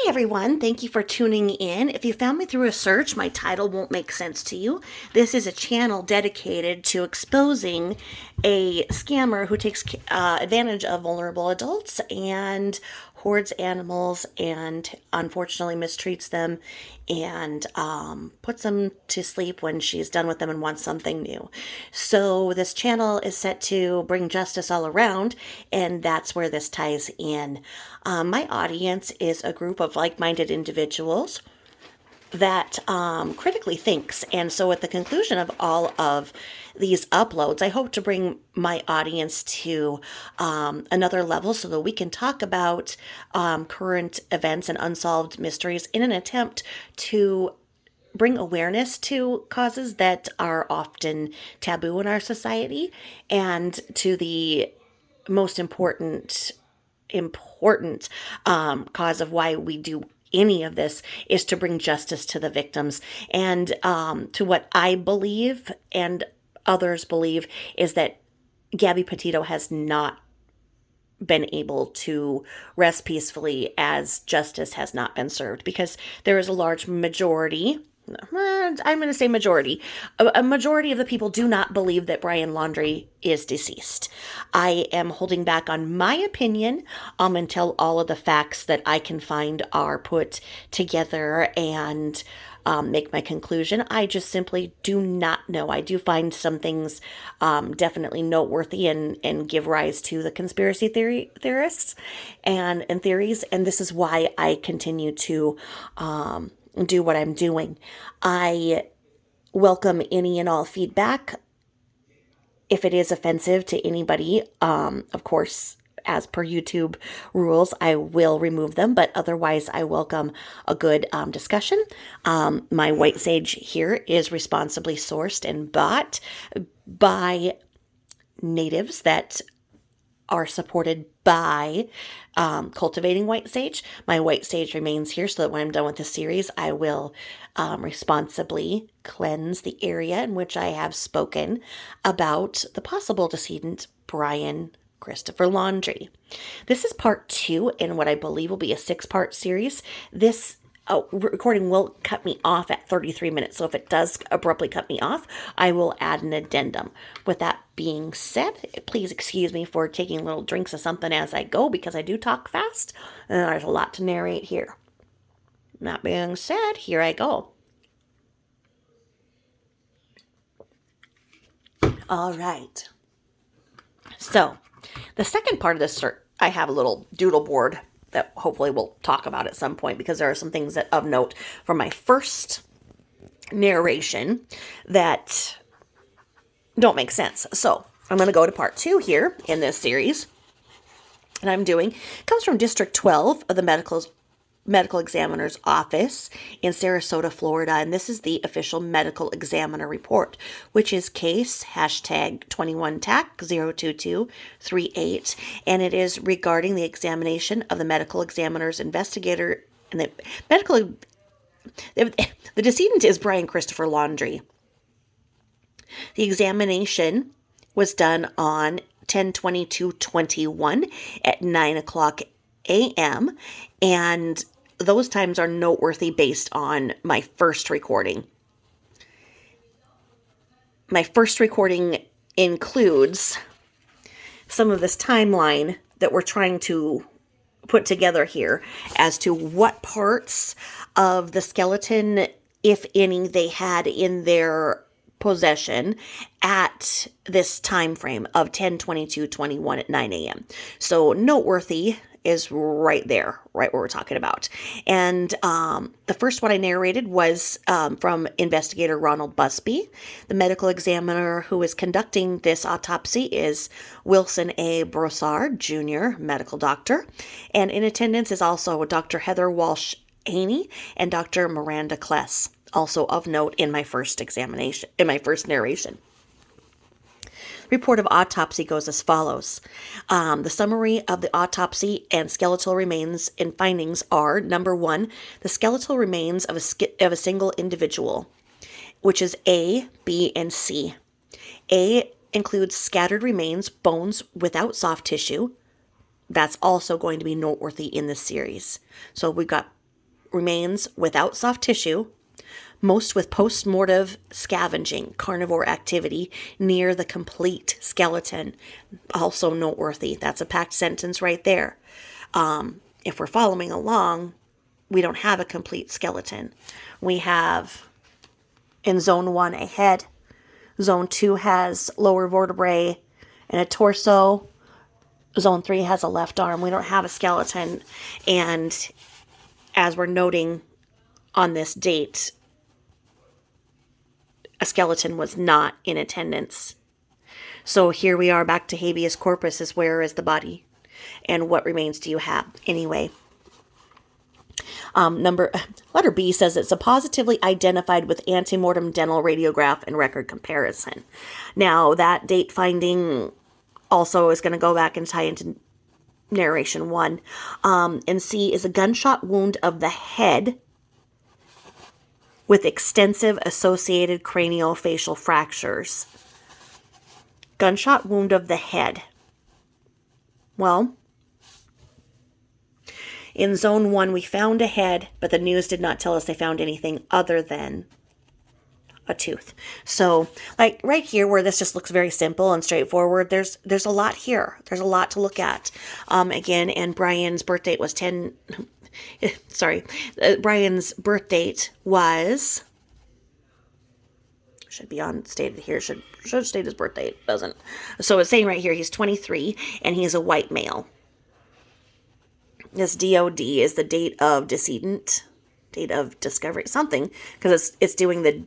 Hi everyone, thank you for tuning in. If you found me through a search, my title won't make sense to you. This is a channel dedicated to exposing a scammer who takes advantage of vulnerable adults and hoards animals and unfortunately mistreats them and puts them to sleep when she's done with them and wants something new. So this channel is set to bring justice all around, and that's where this ties in. My audience is a group of like-minded individuals that critically thinks. And so at the conclusion of all of these uploads, I hope to bring my audience to another level so that we can talk about current events and unsolved mysteries in an attempt to bring awareness to causes that are often taboo in our society, and to the most important cause of why we do any of this is to bring justice to the victims. And to what I believe and others believe is that Gabby Petito has not been able to rest peacefully as justice has not been served, because there is a large majority, I'm going to say majority, a majority of the people do not believe that Brian Laundrie is deceased. I am holding back on my opinion until all of the facts that I can find are put together and make my conclusion. I just simply do not know. I do find some things definitely noteworthy and give rise to the conspiracy theorists and theories, and this is why I continue to do what I'm doing. I welcome any and all feedback. If it is offensive to anybody, of course, as per YouTube rules, I will remove them, but otherwise I welcome a good discussion. My white sage here is responsibly sourced and bought by natives that are supported by cultivating white sage. My white sage remains here so that when I'm done with this series, I will responsibly cleanse the area in which I have spoken about the possible decedent, Brian Christopher Laundrie. This is part 2 in what I believe will be a 6-part series. This recording will cut me off at 33 minutes, so if it does abruptly cut me off, I will add an addendum. With that being said, please excuse me for taking little drinks of something as I go, because I do talk fast, and there's a lot to narrate here. That being said, here I go. All right. So, the second part of this, I have a little doodle board that hopefully we'll talk about at some point, because there are some things that of note from my first narration that don't make sense. So I'm going to go to part 2 here in this series. And I'm doing, it comes from District 12 of the Medical Examiner's Office in Sarasota, Florida, and this is the official Medical Examiner report, which is case hashtag 21TAC02238, and it is regarding the examination of the medical examiner's investigator, and the decedent is Brian Christopher Laundrie. The examination was done on 10/22/21 at 9 o'clock a.m., and those times are noteworthy based on my first recording. My first recording includes some of this timeline that we're trying to put together here as to what parts of the skeleton, if any, they had in their possession at this time frame of 10/22/21 at 9 a.m. So noteworthy is right there, right where we're talking about. And the first one I narrated was from Investigator Ronald Busby. The medical examiner who is conducting this autopsy is Wilson A. Brossard, Jr., medical doctor. And in attendance is also Dr. Heather Walsh Haney and Dr. Miranda Kless, also of note in my first narration. Report of autopsy goes as follows. The summary of the autopsy and skeletal remains and findings are: number 1, the skeletal remains of a single individual, which is A, B, and C. A includes scattered remains, bones without soft tissue. That's also going to be noteworthy in this series. So we've got remains without soft tissue, most with post-mortem scavenging, carnivore activity near the complete skeleton. Also noteworthy. That's a packed sentence right there. If we're following along, we don't have a complete skeleton. We have, in Zone 1, a head. Zone 2 has lower vertebrae and a torso. Zone 3 has a left arm. We don't have a skeleton. And as we're noting on this date, a skeleton was not in attendance. So here we are back to habeas corpus, is where is the body? And what remains do you have? Anyway. Letter B says it's a positively identified with antemortem dental radiograph and record comparison. Now, that date finding also is going to go back and tie into narration 1. And C is a gunshot wound of the head with extensive associated craniofacial fractures. Gunshot wound of the head. Well, in Zone 1, we found a head, but the news did not tell us they found anything other than a tooth. So, like right here, where this just looks very simple and straightforward, there's a lot here. There's a lot to look at. Again, and Brian's birth date was Brian's birth date was, should be on stated here, should state his birth date, doesn't. So it's saying right here he's 23 and he is a white male. This DOD is the date of decedent, date of discovery, something, because it's doing the,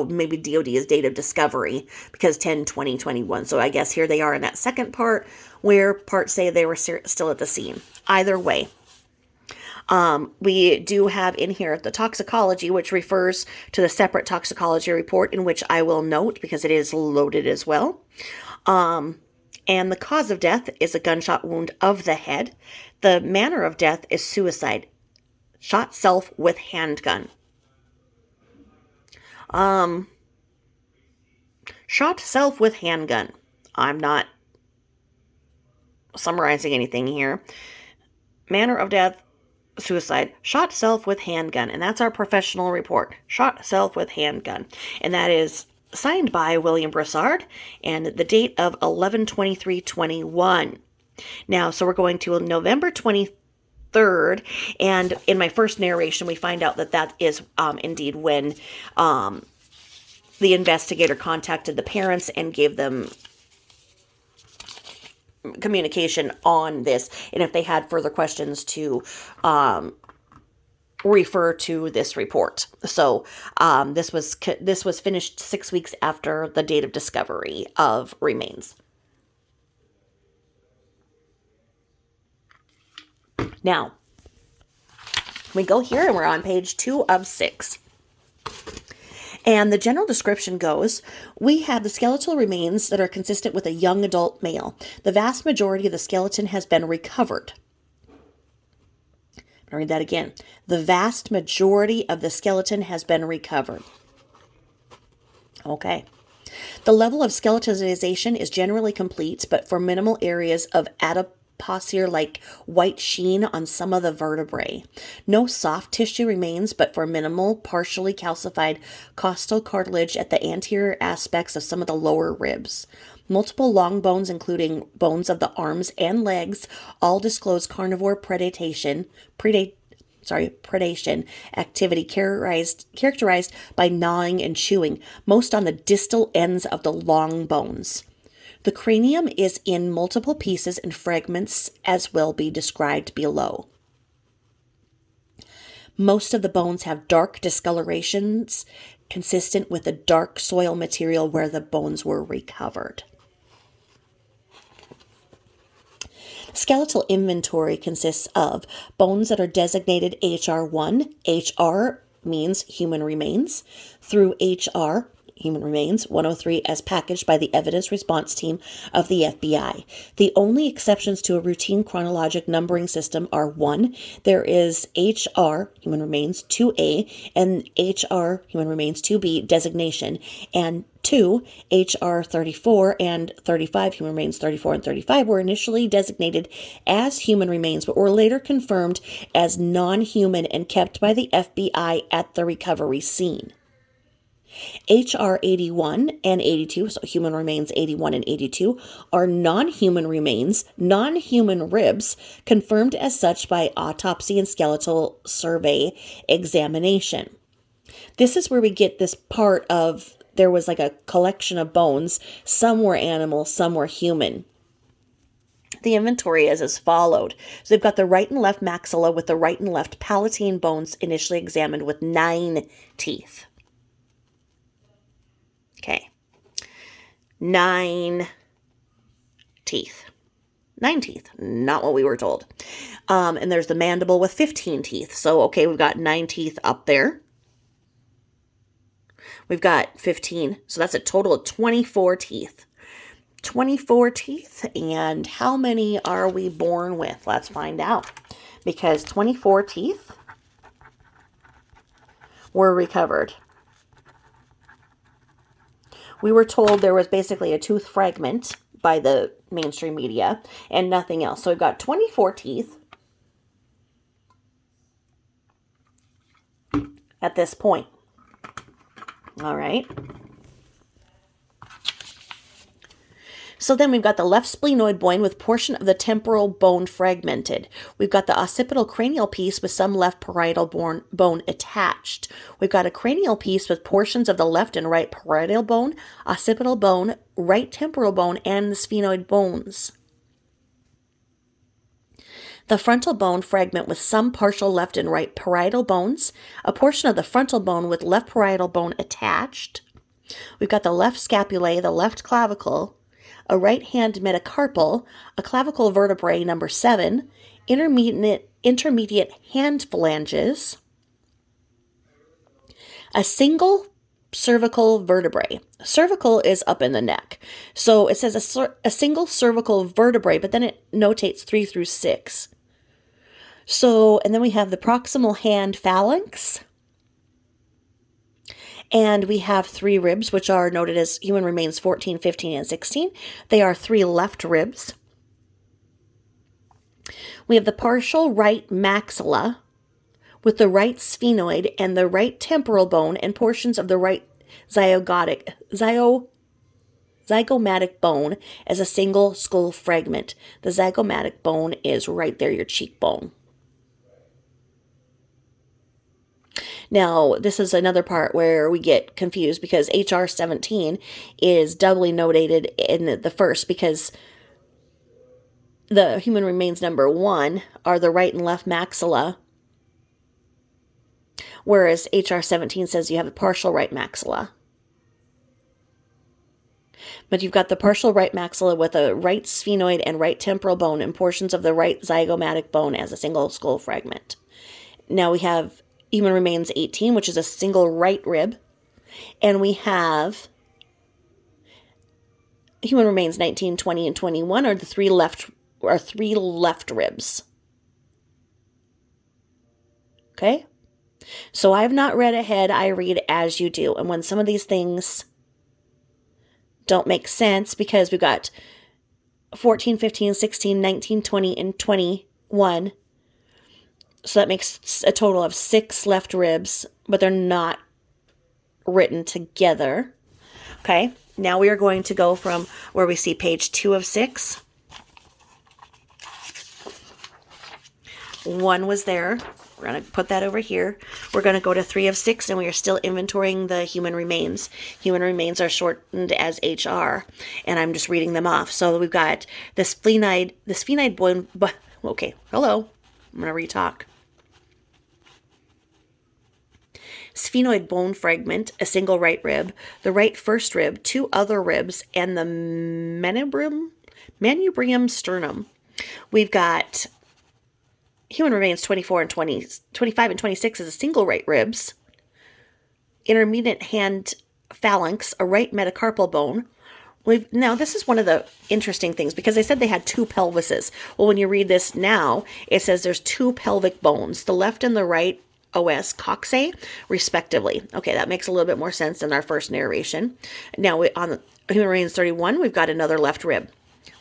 maybe DOD is date of discovery, because 10/20/21. So I guess here they are in that second part, where parts say they were still at the scene. Either way. We do have in here the toxicology, which refers to the separate toxicology report, in which I will note because it is loaded as well. And the cause of death is a gunshot wound of the head. The manner of death is suicide. Shot self with handgun. Shot self with handgun. I'm not summarizing anything here. Manner of death, suicide. Shot self with handgun. And that's our professional report. Shot self with handgun. And that is signed by William Broussard, and the date of 11/23/21. Now, so we're going to November 23rd, and in my first narration, we find out that is indeed when the investigator contacted the parents and gave them communication on this, and if they had further questions to refer to this report. So this was finished 6 weeks after the date of discovery of remains. Now, we go here and we're on page 2 of 6. And the general description goes, we have the skeletal remains that are consistent with a young adult male. The vast majority of the skeleton has been recovered. I'll read that again. The vast majority of the skeleton has been recovered. Okay. The level of skeletonization is generally complete, but for minimal areas of adipocere-like white sheen on some of the vertebrae. No soft tissue remains, but for minimal, partially calcified costal cartilage at the anterior aspects of some of the lower ribs. Multiple long bones, including bones of the arms and legs, all disclose carnivore predation activity characterized by gnawing and chewing, most on the distal ends of the long bones. The cranium is in multiple pieces and fragments, as will be described below. Most of the bones have dark discolorations consistent with the dark soil material where the bones were recovered. Skeletal inventory consists of bones that are designated HR1. HR means human remains, through HR human remains, 103 as packaged by the evidence response team of the FBI. The only exceptions to a routine chronologic numbering system are 1, there is HR, human remains, 2A, and HR, human remains, 2B designation, and 2, HR 34 and 35, human remains 34 and 35 were initially designated as human remains, but were later confirmed as non-human and kept by the FBI at the recovery scene. HR 81 and 82, so human remains 81 and 82, are non-human remains, non-human ribs, confirmed as such by autopsy and skeletal survey examination. This is where we get this part of there was like a collection of bones. Some were animal, some were human. The inventory is as followed. So they've got the right and left maxilla with the right and left palatine bones initially examined with 9 teeth. Okay. 9 teeth. 9 teeth. Not what we were told. And there's the mandible with 15 teeth. So, okay, we've got 9 teeth up there. We've got 15. So that's a total of 24 teeth. 24 teeth. And how many are we born with? Let's find out. Because 24 teeth were recovered. We were told there was basically a tooth fragment by the mainstream media and nothing else. So we've got 24 teeth at this point. All right. So then we've got the left splenoid bone with portion of the temporal bone fragmented. We've got the occipital cranial piece with some left parietal bone attached. We've got a cranial piece with portions of the left and right parietal bone, occipital bone, right temporal bone, and the sphenoid bones. The frontal bone fragment with some partial left and right parietal bones, a portion of the frontal bone with left parietal bone attached. We've got the left scapulae, the left clavicle, a right hand metacarpal, a clavicle vertebrae number 7, intermediate hand phalanges, a single cervical vertebrae. Cervical is up in the neck. So it says a single cervical vertebrae, but then it notates 3 through 6. So, and then we have the proximal hand phalanx. And we have 3 ribs, which are noted as human remains 14, 15, and 16. They are 3 left ribs. We have the partial right maxilla with the right sphenoid and the right temporal bone and portions of the right zygomatic bone as a single skull fragment. The zygomatic bone is right there, your cheekbone. Now, this is another part where we get confused because HR 17 is doubly notated in the first because the human remains number 1 are the right and left maxilla, whereas HR 17 says you have a partial right maxilla. But you've got the partial right maxilla with a right sphenoid and right temporal bone and portions of the right zygomatic bone as a single skull fragment. Now we have human remains 18, which is a single right rib. And we have human remains 19, 20, and 21 are the 3 left ribs. Okay? So I have not read ahead. I read as you do. And when some of these things don't make sense, because we've got 14, 15, 16, 19, 20, and 21. So that makes a total of 6 left ribs, but they're not written together. Okay, now we are going to go from where we see page 2 of 6. 1 was there. We're going to put that over here. We're going to go to 3 of 6, and we are still inventorying the human remains. Human remains are shortened as HR, and I'm just reading them off. So we've got the sphenoid bone. Okay, hello. I'm going to re-talk. Sphenoid bone fragment, a single right rib, the right first rib, 2 other ribs, and the manubrium sternum. We've got human remains 24 and 20, 25 and 26 as a single right ribs, intermediate hand phalanx, a right metacarpal bone. Now, this is one of the interesting things because they said they had two pelvises. Well, when you read this now, it says there's two pelvic bones, the left and the right os coxae, respectively. Okay, that makes a little bit more sense than our first narration. Now, on the Human Remains 31, we've got another left rib.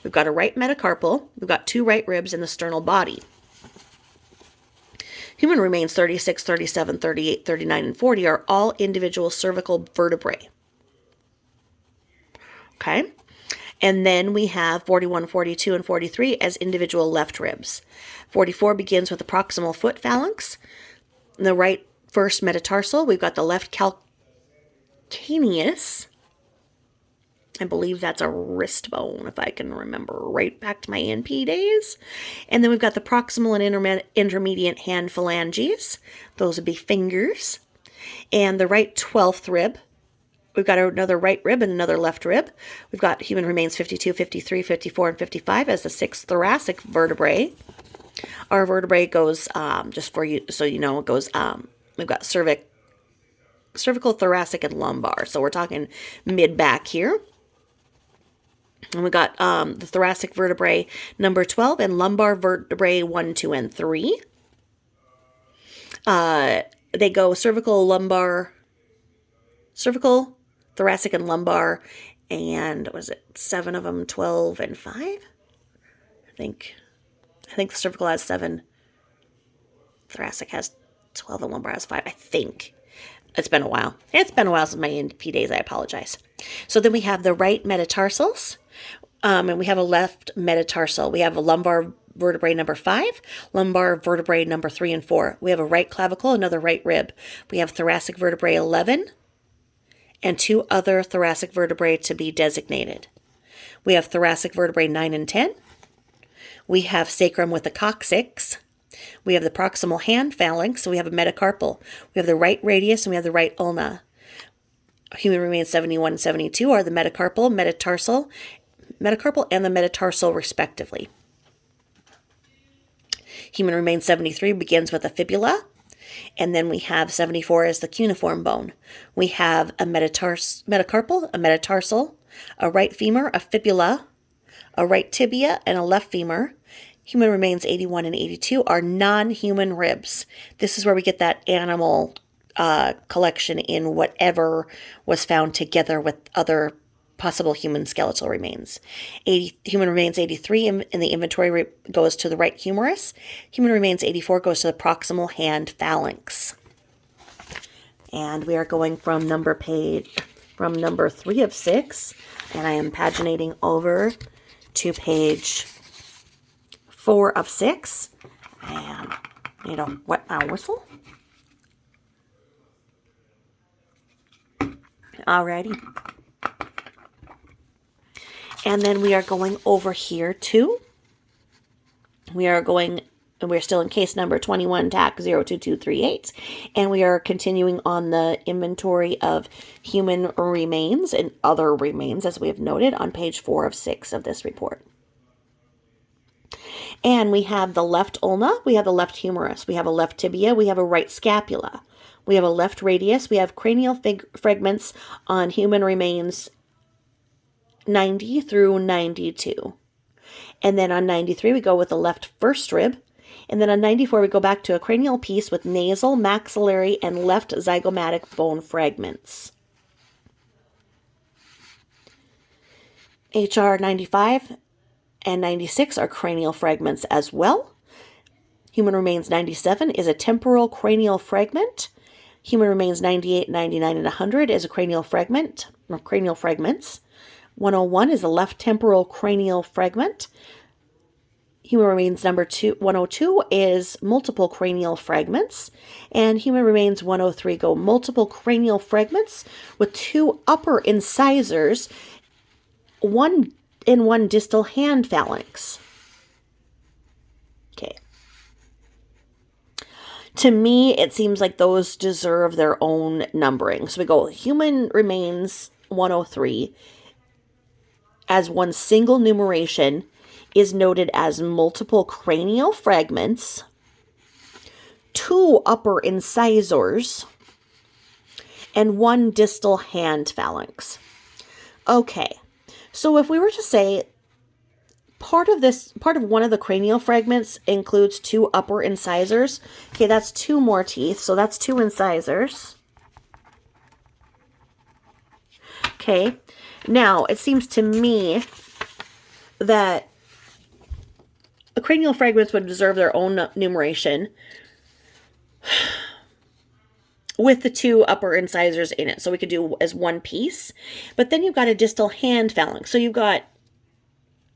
We've got a right metacarpal. We've got two right ribs in the sternal body. Human Remains 36, 37, 38, 39, and 40 are all individual cervical vertebrae. Okay, and then we have 41, 42, and 43 as individual left ribs. 44 begins with the proximal foot phalanx. The right first metatarsal, we've got the left calcaneus. I believe that's a wrist bone, if I can remember right back to my NP days. And then we've got the proximal and intermediate hand phalanges. Those would be fingers. And the right 12th rib. We've got another right rib and another left rib. We've got Human Remains 52, 53, 54, and 55 as the 6 thoracic vertebrae. Our vertebrae goes, just for you, so you know, it goes, we've got cervical, thoracic, and lumbar. So we're talking mid-back here. And we got the thoracic vertebrae number 12 and lumbar vertebrae 1, 2, and 3. They go cervical, thoracic, and lumbar, and was it 7 of them, 12 and 5? I think the cervical has 7, thoracic has 12, and lumbar has 5, I think. It's been a while. It's been a while since my NP days, I apologize. So then we have the right metatarsals, and we have a left metatarsal. We have a lumbar vertebrae number 5, lumbar vertebrae number 3 and 4. We have a right clavicle, another right rib. We have thoracic vertebrae 11, and 2 other thoracic vertebrae to be designated. We have thoracic vertebrae 9 and 10. We have sacrum with the coccyx. We have the proximal hand phalanx. So we have a metacarpal. We have the right radius and we have the right ulna. Human Remains 71 and 72 are the metacarpal, metacarpal and the metatarsal respectively. Human Remains 73 begins with a fibula. And then we have 74 as the cuneiform bone. We have a metacarpal, a metatarsal, a right femur, a fibula, a right tibia, and a left femur. Human Remains 81 and 82 are non-human ribs. This is where we get that animal collection in whatever was found together with other possible human skeletal remains. Human Remains 83 in the inventory goes to the right humerus. Human Remains 84 goes to the proximal hand phalanx. And we are going from number 3 of 6, and I am paginating over to page 4 of 6. And need a wet whistle. Alrighty. And then we are going over here too. We're still in case number 21, TAC 02238. And we are continuing on the inventory of human remains and other remains, as we have noted, on page 4 of 6 of this report. And we have the left ulna, we have the left humerus, we have a left tibia, we have a right scapula, we have a left radius, we have cranial fragments on human remains 90 through 92. And then on 93, we go with the left first rib. And then on 94, we go back to a cranial piece with nasal, maxillary, and left zygomatic bone fragments. HR 95 and 96 are cranial fragments as well. Human Remains 97 is a temporal cranial fragment. Human Remains 98, 99, and 100 is a cranial fragment, or cranial fragments. 101 is a left temporal cranial fragment. Human Remains number 102 is multiple cranial fragments. And Human Remains 103 go multiple cranial fragments with 2 upper incisors, one distal hand phalanx. Okay. To me, it seems like those deserve their own numbering. So we go Human Remains 103 as one single numeration is noted as multiple cranial fragments, 2 upper incisors, and one distal hand phalanx. Okay, so if we were to say part of one of the cranial fragments includes 2 upper incisors, okay, that's 2 more teeth, so that's 2 incisors. Okay, now it seems to me that the cranial fragments would deserve their own numeration with the 2 upper incisors in it. So we could do as one piece. But then you've got a distal hand phalanx. So you've got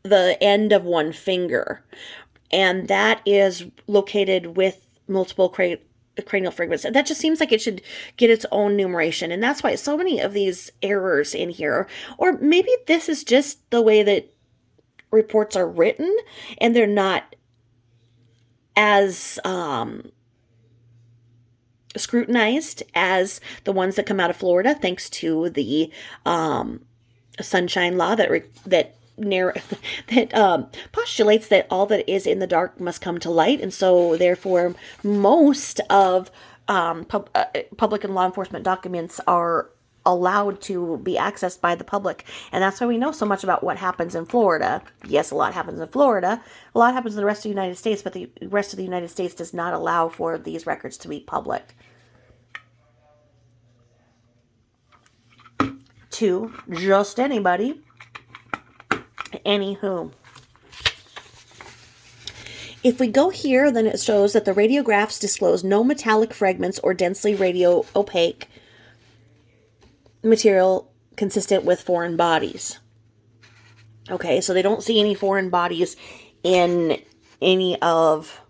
the end of one finger. And that is located with multiple cranial fragments. That just seems like it should get its own numeration. And that's why so many of these errors in here. Or maybe this is just the way that reports are written, and they're not as scrutinized as the ones that come out of Florida, thanks to the sunshine law that postulates that all that is in the dark must come to light, and so therefore most of public and law enforcement documents are allowed to be accessed by the public. And that's why we know so much about what happens in Florida. Yes, a lot happens in Florida. A lot happens in the rest of the United States, but the rest of the United States does not allow for these records to be public. To just anybody. Anywho. If we go here, then it shows that the radiographs disclose no metallic fragments or densely radio-opaque material consistent with foreign bodies. Okay, so they don't see any foreign bodies in any of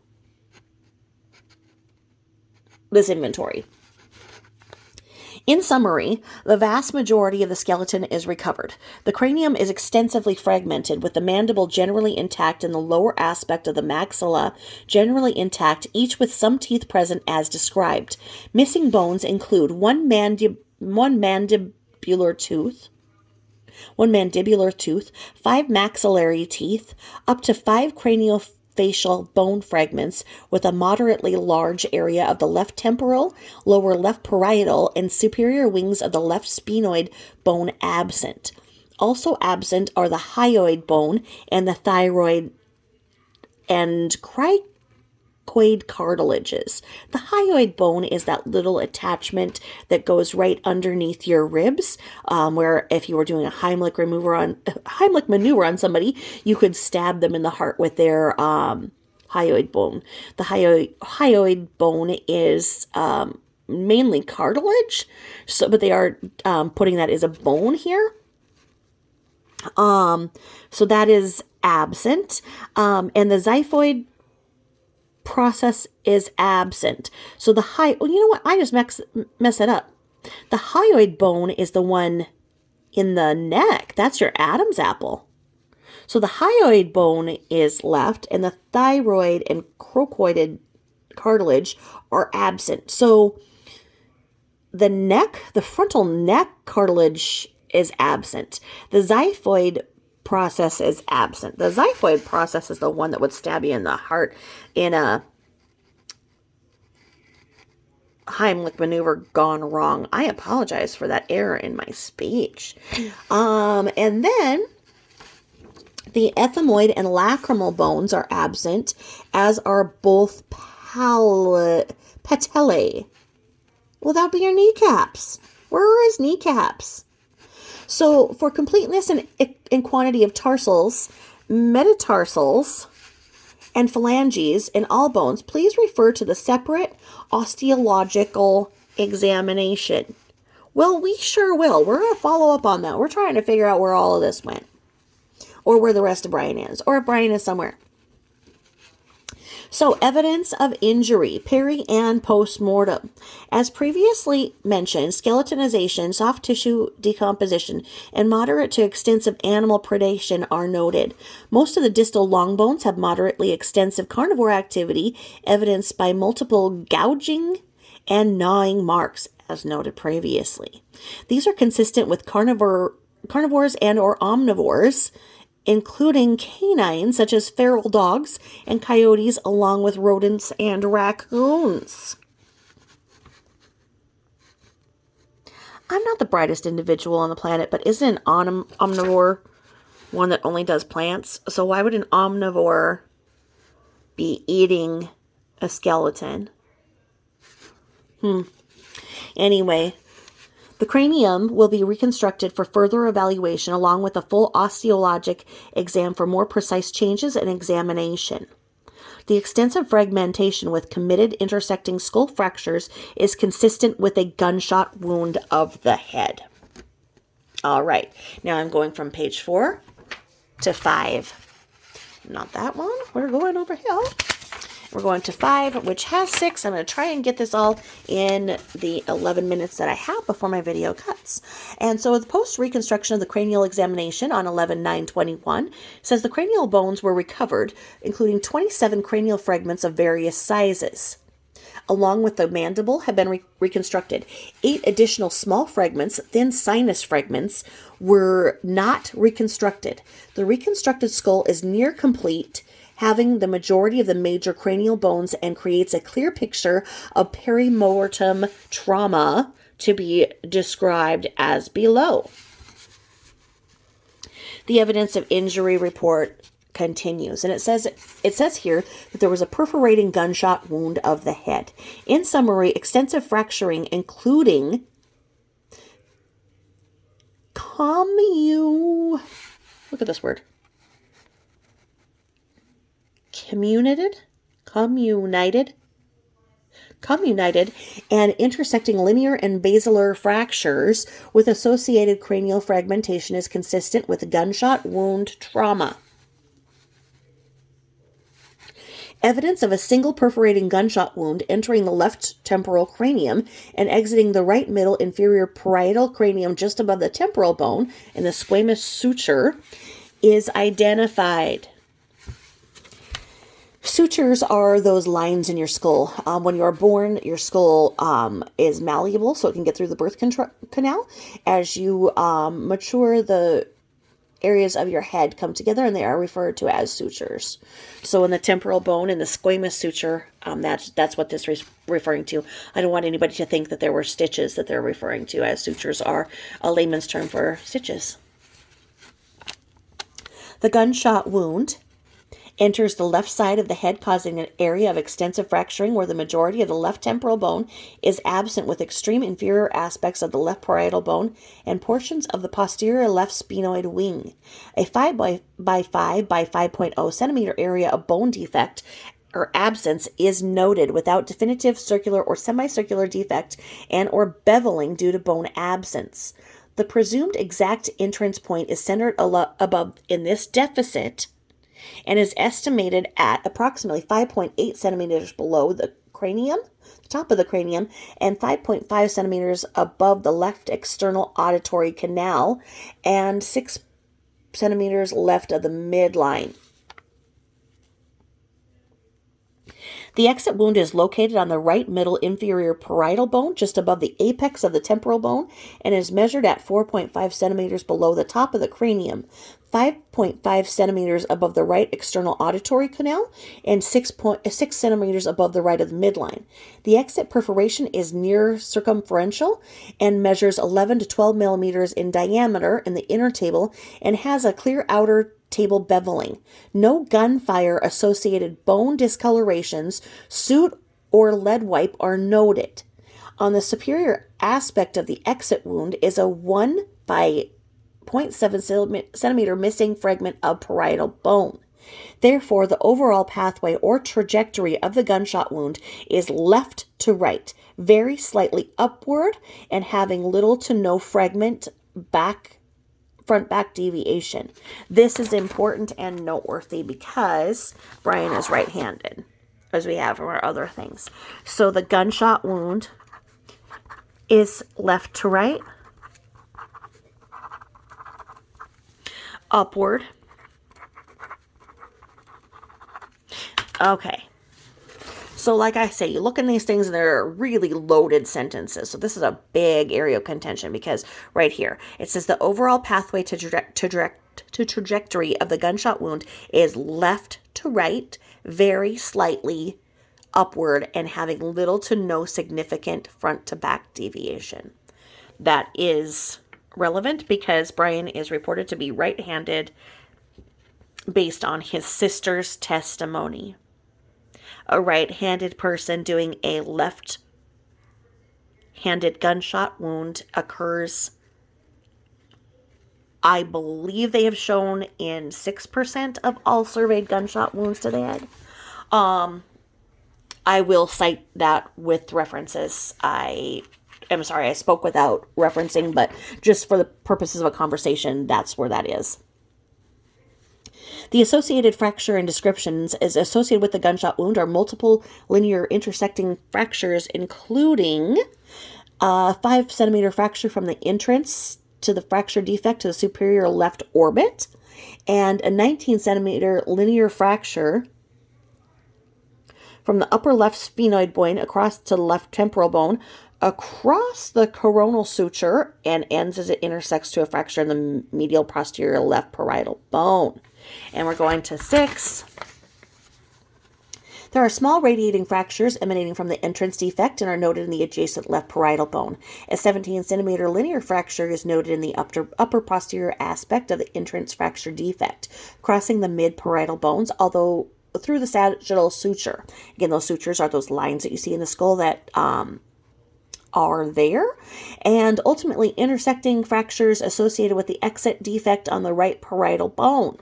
this inventory. In summary, the vast majority of the skeleton is recovered. The cranium is extensively fragmented, with the mandible generally intact and the lower aspect of the maxilla generally intact, each with some teeth present as described. Missing bones include one mandibular tooth, 5 maxillary teeth, up to 5 craniofacial bone fragments with a moderately large area of the left temporal, lower left parietal, and superior wings of the left sphenoid bone absent. Also absent are the hyoid bone and the thyroid and cricoid cartilages. The hyoid bone is that little attachment that goes right underneath your ribs, where if you were doing a Heimlich maneuver on somebody, you could stab them in the heart with their hyoid bone. The hyoid bone is mainly cartilage, but they are putting that as a bone here. So that is absent, and the xiphoid process is absent. So the you know what? I just mess it up. The hyoid bone is the one in the neck. That's your Adam's apple. So the hyoid bone is left, and the thyroid and cricoid cartilage are absent. So the frontal neck cartilage is absent. The xiphoid process is absent. The xiphoid process is the one that would stab you in the heart in a Heimlich maneuver gone wrong. I apologize for that error in my speech. And then the ethmoid and lacrimal bones are absent, as are both patellae. Well, that would be your kneecaps. Where are his kneecaps? So, for completeness and quantity of tarsals, metatarsals, and phalanges in all bones, please refer to the separate osteological examination. Well, we sure will. We're going to follow up on that. We're trying to figure out where all of this went, or where the rest of Brian is, or if Brian is somewhere. So, evidence of injury, peri and post-mortem. As previously mentioned, skeletonization, soft tissue decomposition, and moderate to extensive animal predation are noted. Most of the distal long bones have moderately extensive carnivore activity, evidenced by multiple gouging and gnawing marks, as noted previously. These are consistent with carnivores and or omnivores, including canines such as feral dogs and coyotes, along with rodents and raccoons. I'm not the brightest individual on the planet, but isn't an omnivore one that only does plants? So why would an omnivore be eating a skeleton? Anyway, the cranium will be reconstructed for further evaluation along with a full osteologic exam for more precise changes and examination. The extensive fragmentation with committed intersecting skull fractures is consistent with a gunshot wound of the head. All right, now I'm going from page 4 to 5. Not that one. We're going over here. We're going to 5, which has 6. I'm going to try and get this all in the 11 minutes that I have before my video cuts. And so the post-reconstruction of the cranial examination on 11/9/21 says the cranial bones were recovered, including 27 cranial fragments of various sizes. Along with the mandible have been reconstructed. 8 additional small fragments, thin sinus fragments, were not reconstructed. The reconstructed skull is near complete, having the majority of the major cranial bones, and creates a clear picture of perimortem trauma to be described as below. The evidence of injury report continues, and it says here that there was a perforating gunshot wound of the head. In summary, extensive fracturing, including look at this word. Comminuted and intersecting linear and basilar fractures with associated cranial fragmentation is consistent with gunshot wound trauma. Evidence of a single perforating gunshot wound entering the left temporal cranium and exiting the right middle inferior parietal cranium just above the temporal bone in the squamous suture is identified. Sutures are those lines in your skull. When you are born, your skull is malleable, so it can get through the birth canal. As you mature, the areas of your head come together, and they are referred to as sutures. So in the temporal bone, in the squamous suture, that's what this is referring to. I don't want anybody to think that there were stitches that they're referring to, as sutures are a layman's term for stitches. The gunshot wound enters the left side of the head, causing an area of extensive fracturing where the majority of the left temporal bone is absent, with extreme inferior aspects of the left parietal bone and portions of the posterior left sphenoid wing. A 5 by 5 by 5.0 centimeter area of bone defect or absence is noted without definitive circular or semicircular defect and or beveling due to bone absence. The presumed exact entrance point is centered above in this deficit and is estimated at approximately 5.8 centimeters below the cranium, the top of the cranium, and 5.5 centimeters above the left external auditory canal, and 6 centimeters left of the midline. The exit wound is located on the right middle inferior parietal bone, just above the apex of the temporal bone, and is measured at 4.5 centimeters below the top of the cranium, 5.5 centimeters above the right external auditory canal, and 6 centimeters above the right of the midline. The exit perforation is near circumferential and measures 11 to 12 millimeters in diameter in the inner table and has a clear outer table beveling. No gunfire associated bone discolorations, soot, or lead wipe are noted. On the superior aspect of the exit wound is a 1 by 0.7 centimeter missing fragment of parietal bone. Therefore, the overall pathway or trajectory of the gunshot wound is left to right, very slightly upward, and having little to no front back deviation. This is important and noteworthy because Brian is right-handed, as we have from our other things. So the gunshot wound is left to right, upward. Okay. So like I say, you look in these things and they're really loaded sentences. So this is a big area of contention because right here, it says the overall pathway to trajectory of the gunshot wound is left to right, very slightly upward, and having little to no significant front to back deviation. that is relevant because Brian is reported to be right-handed based on his sister's testimony. A right-handed person doing a left-handed gunshot wound occurs, I believe they have shown, in 6% of all surveyed gunshot wounds to the head. I will cite that with references. I'm sorry, I spoke without referencing, but just for the purposes of a conversation, that's where that is. The associated fracture and descriptions is associated with the gunshot wound are multiple linear intersecting fractures, including a 5 centimeter fracture from the entrance to the fracture defect to the superior left orbit, and a 19 centimeter linear fracture from the upper left sphenoid bone across to the left temporal bone, across the coronal suture, and ends as it intersects to a fracture in the medial posterior left parietal bone. And we're going to 6. There are small radiating fractures emanating from the entrance defect and are noted in the adjacent left parietal bone. A 17 centimeter linear fracture is noted in the upper posterior aspect of the entrance fracture defect, crossing the mid-parietal bones, although through the sagittal suture. Again, those sutures are those lines that you see in the skull that are there, and ultimately intersecting fractures associated with the exit defect on the right parietal bone.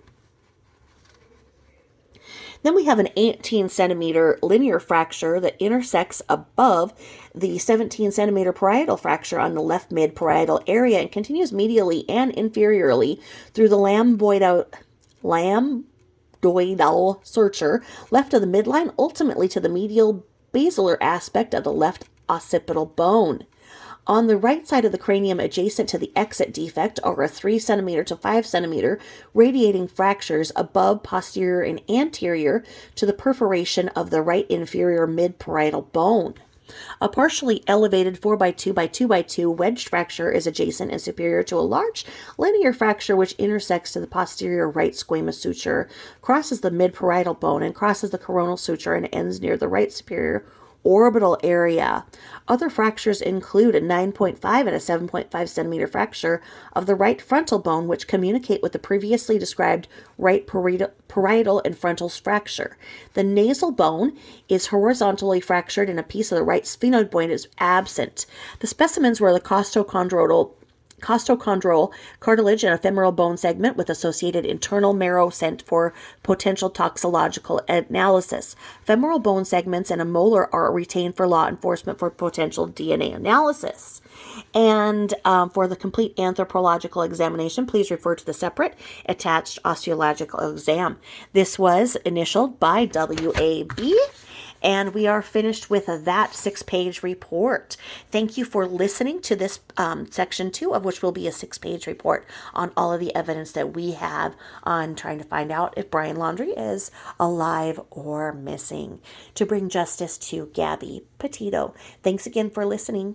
Then we have an 18 centimeter linear fracture that intersects above the 17 centimeter parietal fracture on the left mid-parietal area and continues medially and inferiorly through the lambdoidal suture left of the midline, ultimately to the medial basilar aspect of the left occipital bone. On the right side of the cranium adjacent to the exit defect are a 3 centimeter to 5 centimeter radiating fractures above, posterior, and anterior to the perforation of the right inferior mid-parietal bone. A partially elevated 4x2 by 2x2 wedged fracture is adjacent and superior to a large linear fracture which intersects to the posterior right squamous suture, crosses the mid-parietal bone, and crosses the coronal suture and ends near the right superior orbital area. Other fractures include a 9.5 and a 7.5 centimeter fracture of the right frontal bone, which communicate with the previously described right parietal and frontal fracture. The nasal bone is horizontally fractured and a piece of the right sphenoid bone is absent. The specimens were the costochondral cartilage and a femoral bone segment with associated internal marrow sent for potential toxicological analysis. Femoral bone segments and a molar are retained for law enforcement for potential DNA analysis. And for the complete anthropological examination, please refer to the separate attached osteological exam. This was initialed by W.A.B., and we are finished with that 6-page report. Thank you for listening to this section 2, of which will be a 6-page report on all of the evidence that we have on trying to find out if Brian Laundrie is alive or missing, to bring justice to Gabby Petito. Thanks again for listening.